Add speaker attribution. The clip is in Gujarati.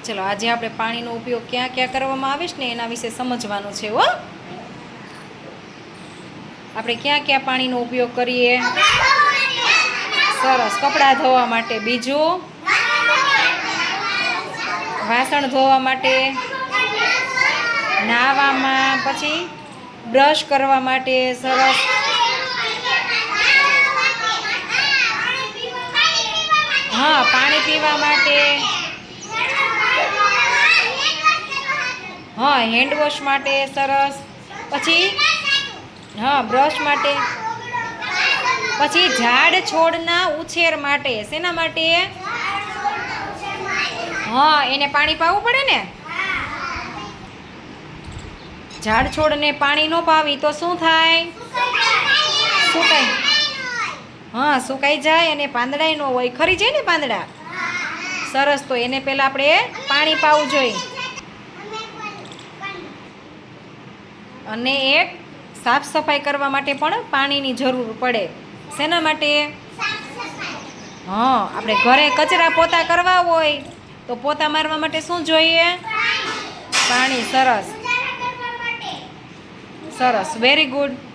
Speaker 1: ચલો આજે આપણે પાણીનો ઉપયોગ ક્યાં ક્યાં કરવામાં આવે છે ને એના વિશે સમજવાનું છે હો. આપણે ક્યાં ક્યાં પાણીનો ઉપયોગ કરીએ? સરસ, કપડાં ધોવા માટે. બીજું? વાસણ ધોવા માટે, નાહવામાં, પછી બ્રશ કરવા માટે. સરસ. હા, પાણી પીવા માટે. હા, હેન્ડવોશ માટે. સરસ. પછી હા, બ્રશ માટે. પછી ઝાડ છોડના ઉછેર માટે. શેના માટે? હા, એને પાણી પાવું પડે ને. ઝાડ છોડને પાણી ન પાવી તો શું થાય? સુકાઈ. હા, સુકાઈ જાય અને પાંદડાય ન હોય, ખરી જાય ને પાંદડા. સરસ, તો એને પહેલાં આપણે પાણી પાવું જોઈએ. અને એક સાફ સફાઈ કરવા માટે પણ પાણીની જરૂર પડે. શેના માટે? હા, આપણે ઘરે કચરા પોતા કરવા હોય તો પોતા મારવા માટે શું જોઈએ? પાણી. સરસ સરસ, વેરી ગુડ.